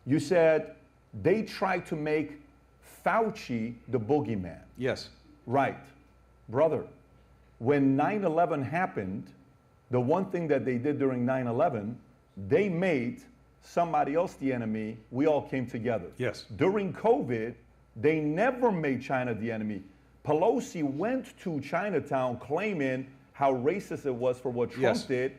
You said they tried to make Fauci the boogeyman. Yes. Right. Brother, when 9/11 happened, the one thing that they did during 9/11, they made somebody else the enemy. We all came together. Yes. During COVID, they never made China the enemy. Pelosi went to Chinatown claiming how racist it was for what Trump did.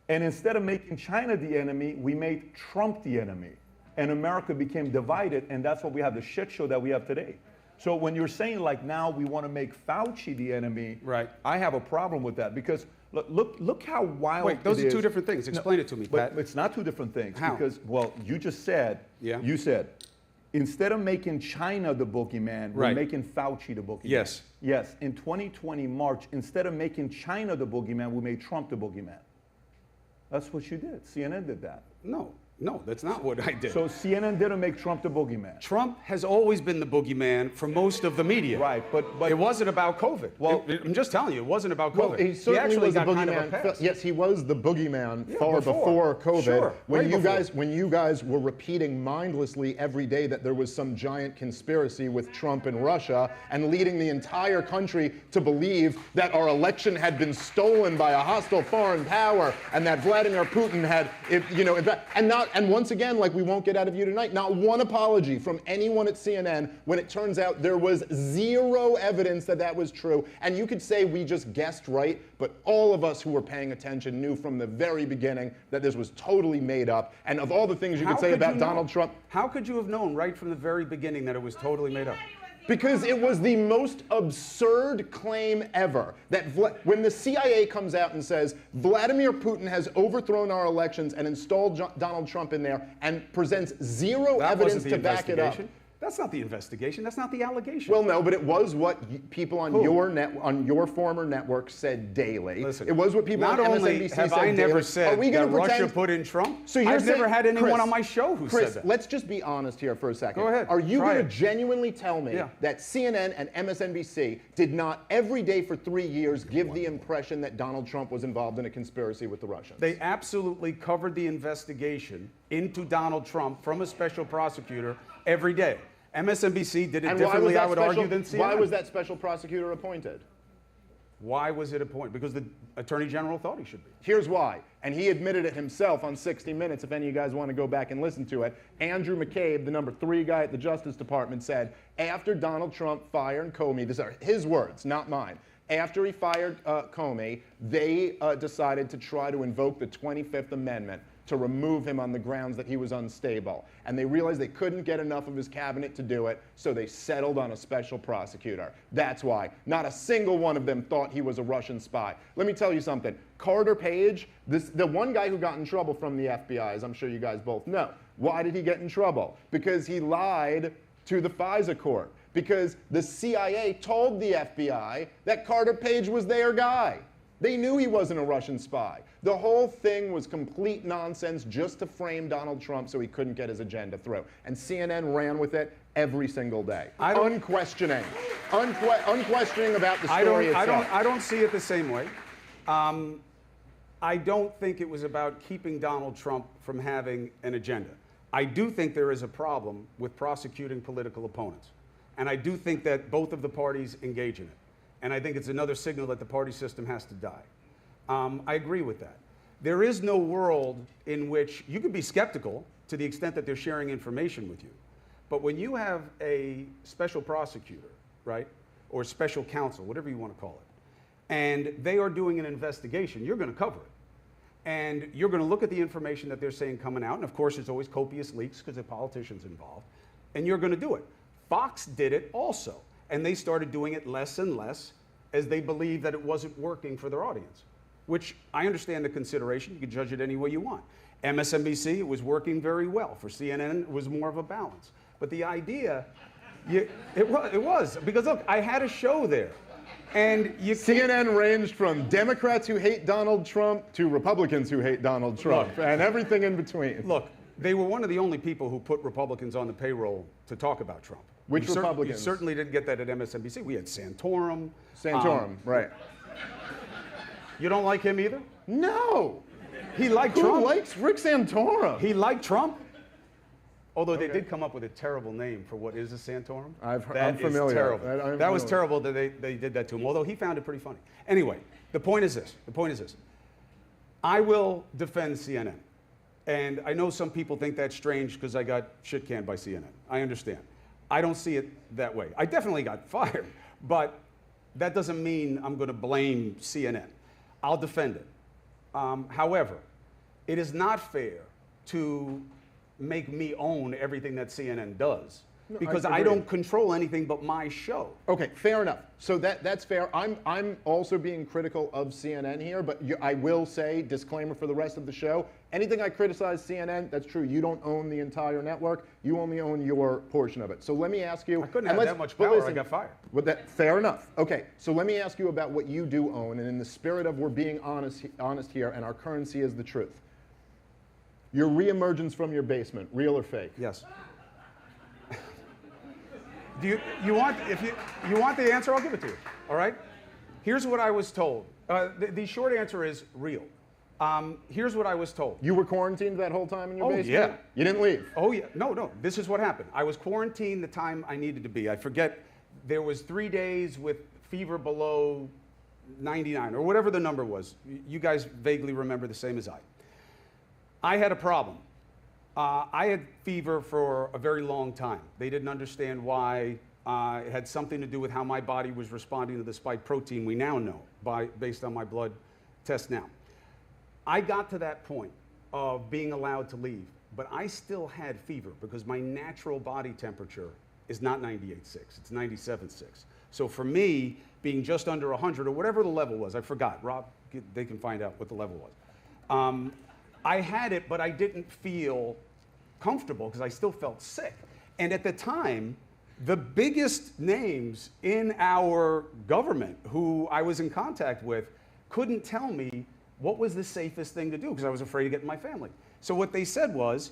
And instead of making China the enemy, we made Trump the enemy. And America became divided, and that's what we have, the shit show that we have today. So when you're saying like now we want to make Fauci the enemy, right? I have a problem with that because look how wild. Wait, those are two different things. Explain it to me, Pat. But it's not two different things. How? Because, well, you just said, you said, instead of making China the boogeyman, we're making Fauci the boogeyman. Yes. Yes. In 2020 March, instead of making China the boogeyman, we made Trump the boogeyman. That's what you did. CNN did that. No, that's not what I did. So CNN didn't make Trump the boogeyman. Trump has always been the boogeyman for most of the media. Right, but it wasn't about COVID. Well, I'm just telling you, it wasn't about COVID. Well, he certainly actually was the got kind of a boogeyman. pass. Yes, he was the boogeyman far before COVID. Sure, when you guys were repeating mindlessly every day that there was some giant conspiracy with Trump and Russia, and leading the entire country to believe that our election had been stolen by a hostile foreign power, and that Vladimir Putin had, and once again, like we won't get out of you tonight, not one apology from anyone at CNN when it turns out there was zero evidence that that was true. And you could say we just guessed right, but all of us who were paying attention knew from the very beginning that this was totally made up. And of all the things you could say about Donald Trump. How could you have known right from the very beginning that it was totally made up? Because it was the most absurd claim ever. That when the CIA comes out and says, Vladimir Putin has overthrown our elections and installed Donald Trump in there and presents zero evidence to back it up. That's not the investigation. That's not the allegation. Well, no, but it was what people on your former network said daily. Listen, it was what people on MSNBC said daily. Not only have I never said that Russia put in Trump, so I've never had anyone on my show who said that. Let's just be honest here for a second. Go ahead. Are you going to genuinely tell me that CNN and MSNBC did not every day for 3 years give the impression that Donald Trump was involved in a conspiracy with the Russians? They absolutely covered the investigation into Donald Trump from a special prosecutor every day. MSNBC did it differently, I would argue, than CNN. Why was that special prosecutor appointed? Why was it appointed? Because the Attorney General thought he should be. Here's why. And he admitted it himself on 60 Minutes, if any of you guys want to go back and listen to it. Andrew McCabe, the #3 guy at the Justice Department, said, after Donald Trump fired Comey, these are his words, not mine. After he fired Comey, they decided to try to invoke the 25th Amendment to remove him on the grounds that he was unstable. And they realized they couldn't get enough of his cabinet to do it, so they settled on a special prosecutor. That's why. Not a single one of them thought he was a Russian spy. Let me tell you something. Carter Page, the one guy who got in trouble from the FBI, as I'm sure you guys both know. Why did he get in trouble? Because he lied to the FISA court. Because the CIA told the FBI that Carter Page was their guy. They knew he wasn't a Russian spy. The whole thing was complete nonsense just to frame Donald Trump so he couldn't get his agenda through. And CNN ran with it every single day. Unquestioning about the story itself. I don't see it the same way. I don't think it was about keeping Donald Trump from having an agenda. I do think there is a problem with prosecuting political opponents. And I do think that both of the parties engage in it. And I think it's another signal that the party system has to die. I agree with that. There is no world in which you could be skeptical to the extent that they're sharing information with you. But when you have a special prosecutor, right, or special counsel, whatever you want to call it, and they are doing an investigation, you're going to cover it. And you're going to look at the information that they're saying coming out. And of course, there's always copious leaks because there are politicians involved. And you're going to do it. Fox did it also. And they started doing it less and less as they believed that it wasn't working for their audience, which I understand the consideration. You can judge it any way you want. MSNBC, it was working very well. For CNN, it was more of a balance. But the idea, it was. Because look, I had a show there. And CNN ranged from Democrats who hate Donald Trump to Republicans who hate Donald Trump, and everything in between. Look, they were one of the only people who put Republicans on the payroll to talk about Trump. Which Republicans? You certainly didn't get that at MSNBC. We had Santorum. Right. You don't like him either? No. He liked Trump. Who likes Rick Santorum? He liked Trump. Although they did come up with a terrible name for what is a Santorum. I'm That is familiar. terrible. That was terrible that they did that to him, although he found it pretty funny. Anyway, the point is this. I will defend CNN. And I know some people think that's strange because I got shit canned by CNN. I understand. I don't see it that way. I definitely got fired, but that doesn't mean I'm going to blame CNN. I'll defend it. However, it is not fair to make me own everything that CNN does, because I don't control anything but my show. Okay, fair enough. So that's fair. I'm also being critical of CNN here, but I will say, disclaimer for the rest of the show, anything I criticize CNN, that's true. You don't own the entire network. You only own your portion of it. So let me ask you. I couldn't have that much power. I got fired. Fair enough. Okay, so let me ask you about what you do own, and in the spirit of we're being honest here, and our currency is the truth. Your reemergence from your basement, real or fake? Yes. You want the answer? I'll give it to you. All right. Here's what I was told. The short answer is real. Here's what I was told. You were quarantined that whole time in your basement? Yeah. You didn't leave? Oh yeah. No. This is what happened. I was quarantined the time I needed to be. I forget. There was 3 days with fever below 99 or whatever the number was. You guys vaguely remember the same as I. I had a problem. I had fever for a very long time. They didn't understand why. It had something to do with how my body was responding to the spike protein we now know based on my blood test now. I got to that point of being allowed to leave, but I still had fever because my natural body temperature is not 98.6, it's 97.6. So for me, being just under 100 or whatever the level was, I forgot. Rob, they can find out what the level was. I had it, but I didn't feel comfortable because I still felt sick. And at the time, the biggest names in our government who I was in contact with couldn't tell me what was the safest thing to do because I was afraid to get in my family. So what they said was,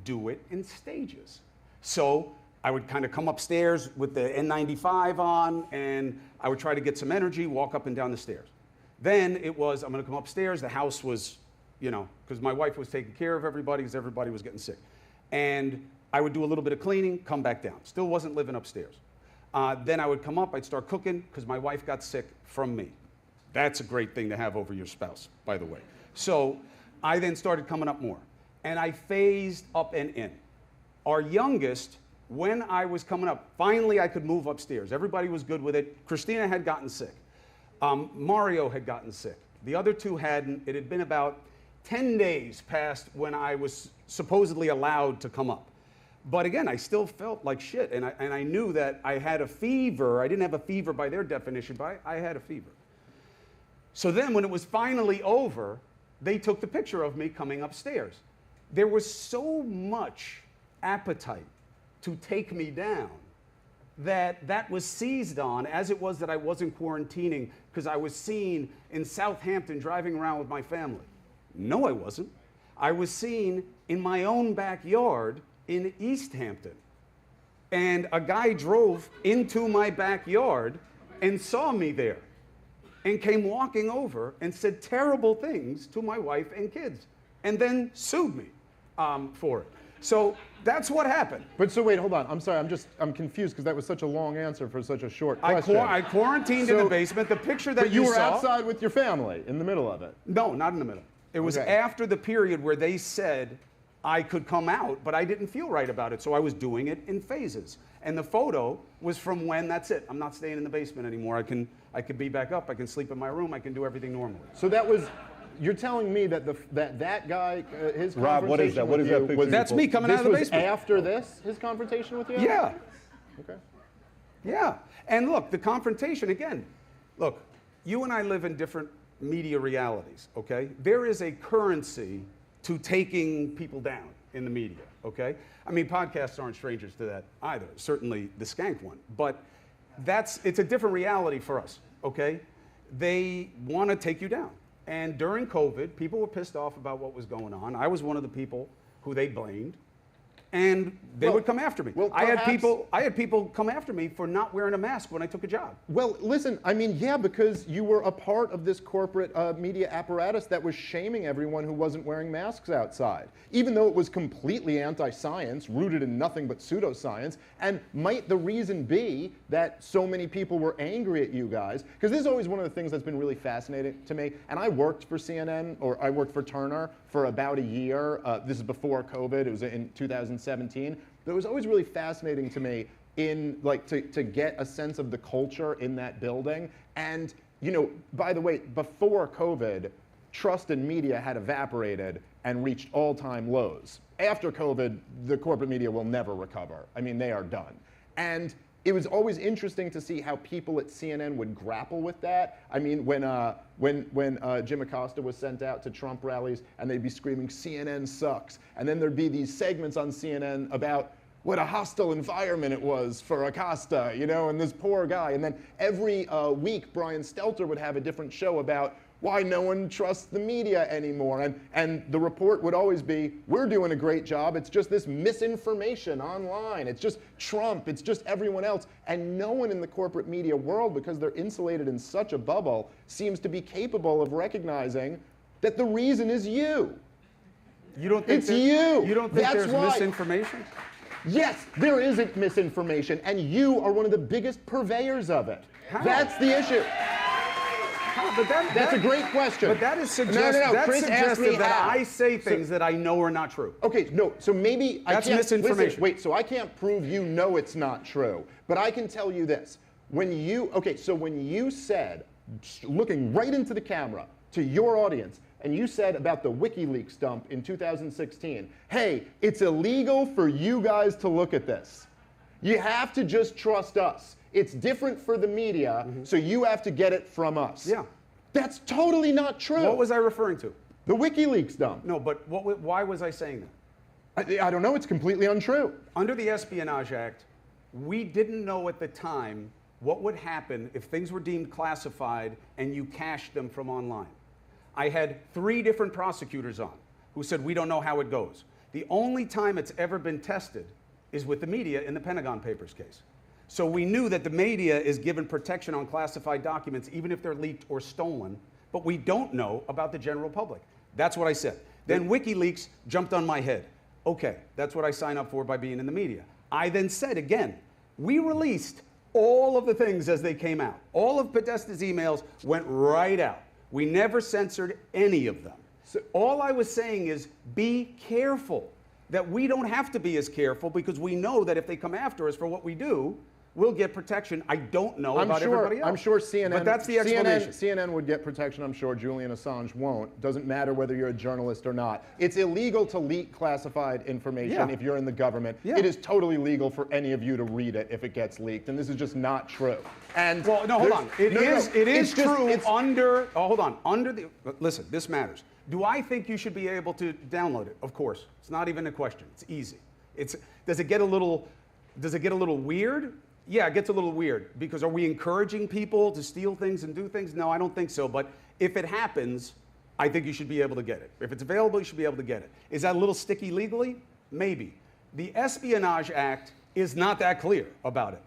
do it in stages. So I would kind of come upstairs with the N95 on, and I would try to get some energy, walk up and down the stairs. Then it was, I'm going to come upstairs. The house was, because my wife was taking care of everybody because everybody was getting sick. And I would do a little bit of cleaning, come back down. Still wasn't living upstairs. Then I would come up, I'd start cooking because my wife got sick from me. That's a great thing to have over your spouse, by the way. So I then started coming up more. And I phased up and in. Our youngest, when I was coming up, finally I could move upstairs. Everybody was good with it. Christina had gotten sick. Mario had gotten sick. The other two hadn't. It had been about 10 days past when I was supposedly allowed to come up. But again, I still felt like shit, and I knew that I had a fever. I didn't have a fever by their definition, but I had a fever. So then when it was finally over, they took the picture of me coming upstairs. There was so much appetite to take me down that was seized on, as it was that I wasn't quarantining because I was seen in Southampton driving around with my family. No, I wasn't. I was seen in my own backyard in East Hampton. And a guy drove into my backyard and saw me there and came walking over and said terrible things to my wife and kids and then sued me for it. So that's what happened. But so wait, hold on. I'm sorry. I'm confused because that was such a long answer for such a short question. I quarantined in the basement. The picture that you saw. But you were outside with your family in the middle of it. No, not in the middle. It was after the period where they said I could come out, but I didn't feel right about it, so I was doing it in phases. And the photo was from when, that's it. I'm not staying in the basement anymore. I can be back up. I can sleep in my room. I can do everything normally. So that was, you're telling me that that guy, his Rob, what is that? What is that picture? That's me coming out of the basement. This was after this, his confrontation with you? Yeah. Okay. Yeah. And look, the confrontation, again, look, you and I live in different media realities, okay? There is a currency to taking people down in the media, okay? I mean, podcasts aren't strangers to that either, certainly the skank one, but it's a different reality for us, okay? They want to take you down. And during COVID, people were pissed off about what was going on. I was one of the people who they blamed. and they would come after me. Well, I had people come after me for not wearing a mask when I took a job. Well, listen, I mean, yeah, because you were a part of this corporate media apparatus that was shaming everyone who wasn't wearing masks outside, even though it was completely anti-science, rooted in nothing but pseudoscience. And might the reason be that so many people were angry at you guys? Because this is always one of the things that's been really fascinating to me. And I worked for CNN, or I worked for Turner for about a year. This is before COVID. It was in 2017. But it was always really fascinating to me to get a sense of the culture in that building. And, you know, by the way, before COVID, trust in media had evaporated and reached all-time lows. After COVID, the corporate media will never recover. I mean, they are done. And it was always interesting to see how people at CNN would grapple with that. I mean, when Jim Acosta was sent out to Trump rallies and they'd be screaming, CNN sucks. And then there'd be these segments on CNN about what a hostile environment it was for Acosta, you know, and this poor guy. And then every week, Brian Stelter would have a different show about why no one trusts the media anymore. And the report would always be, we're doing a great job. It's just this misinformation online. It's just Trump. It's just everyone else. And no one in the corporate media world, because they're insulated in such a bubble, seems to be capable of recognizing that the reason is you. You don't think it's you. You don't think That's there's why. Misinformation? Yes, there isn't misinformation, and you are one of the biggest purveyors of it. How? That's the issue. But That's a great question. But that is No. that's Chris asked me suggestive that how. I say things that I know are not true. Okay, no, so maybe That's I can't, misinformation. Listen, wait, so I can't prove you know it's not true, but I can tell you this. When you said, looking right into the camera to your audience, and you said about the Wikileaks dump in 2016, hey, it's illegal for you guys to look at this. You have to just trust us. It's different for the media, so you have to get it from us. Yeah. That's totally not true. What was I referring to? The Wikileaks dump. No, but why was I saying that? I don't know, it's completely untrue. Under the Espionage Act, we didn't know at the time what would happen if things were deemed classified and you cached them from online. I had 3 different prosecutors on who said, we don't know how it goes. The only time it's ever been tested is with the media in the Pentagon Papers case. So we knew that the media is given protection on classified documents, even if they're leaked or stolen, but we don't know about the general public. That's what I said. Then Wikileaks jumped on my head. Okay, that's what I signed up for by being in the media. I then said again, we released all of the things as they came out. All of Podesta's emails went right out. We never censored any of them. So all I was saying is be careful, that we don't have to be as careful because we know that if they come after us for what we do, we'll get protection. I don't know about everybody else. I'm sure CNN, but that's the explanation. CNN would get protection, I'm sure. Julian Assange won't. Doesn't matter whether you're a journalist or not. It's illegal to leak classified information if you're in the government. Yeah. It is totally legal for any of you to read it if it gets leaked, and this is just not true. And well, no, hold on. It is true under the, listen, this matters. Do I think you should be able to download it? Of course. It's not even a question. It's easy. Does it get a little weird? Yeah, it gets a little weird because are we encouraging people to steal things and do things? No, I don't think so. But if it happens, I think you should be able to get it. If it's available, you should be able to get it. Is that a little sticky legally? Maybe. The Espionage Act is not that clear about it.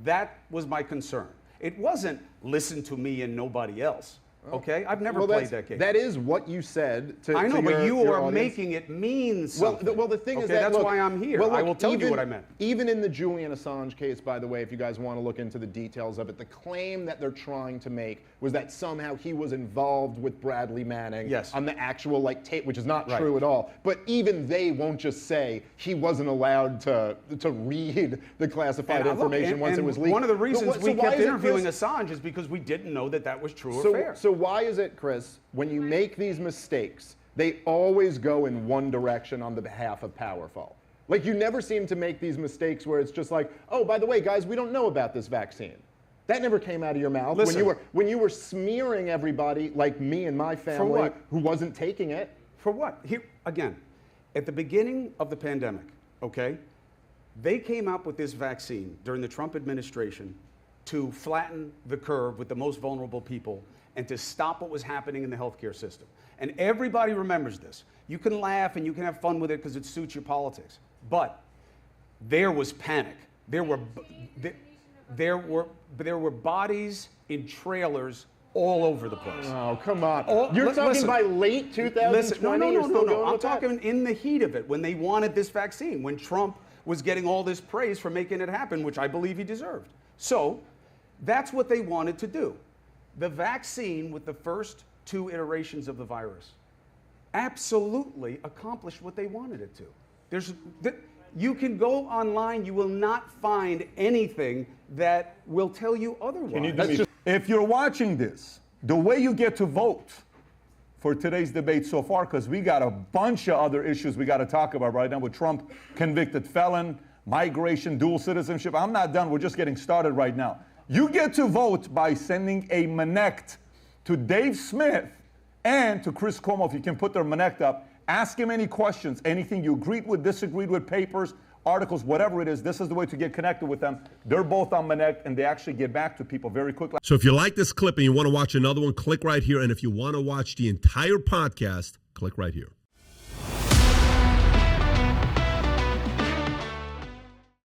That was my concern. It wasn't listen to me and nobody else. Okay, I've never played that game. That is what you said to I know, to but you your are audience. making it mean something. Well, the thing is that that's look, why I'm here. Well, look, I will tell you what I meant. Even in the Julian Assange case, by the way, if you guys want to look into the details of it, the claim that they're trying to make was that somehow he was involved with Bradley Manning on the actual tape, which is not true at all. But even they won't just say he wasn't allowed to read the classified information once it was leaked. One of the reasons we kept interviewing Assange is because we didn't know that was true or fair. So why is it, Chris, when you make these mistakes, they always go in one direction on the behalf of powerful? Like, you never seem to make these mistakes where it's just like, oh, by the way, guys, we don't know about this vaccine. That never came out of your mouth. Listen, when you were smearing everybody like me and my family who wasn't taking it. For what? Here, again, at the beginning of the pandemic, okay, they came up with this vaccine during the Trump administration to flatten the curve with the most vulnerable people and to stop what was happening in the healthcare system. And everybody remembers this. You can laugh and you can have fun with it because it suits your politics. But there was panic. There were bodies in trailers all over the place. Oh, come on. You're talking listen, by late 2020? No. I'm talking in the heat of it, when they wanted this vaccine, when Trump was getting all this praise for making it happen, which I believe he deserved. So that's what they wanted to do. The vaccine, with the first 2 iterations of the virus, absolutely accomplished what they wanted it to. You can go online, you will not find anything that will tell you otherwise. If you're watching this, the way you get to vote for today's debate so far, because we got a bunch of other issues we got to talk about right now with Trump, convicted felon, migration, dual citizenship. I'm not done. We're just getting started right now. You get to vote by sending a Manect to Dave Smith and to Chris Cuomo, if you can put their Manect up. Ask him any questions, anything you agreed with, disagreed with, papers, articles, whatever it is. This is the way to get connected with them. They're both on Manect, and they actually get back to people very quickly. So if you like this clip and you want to watch another one, click right here. And if you want to watch the entire podcast, click right here.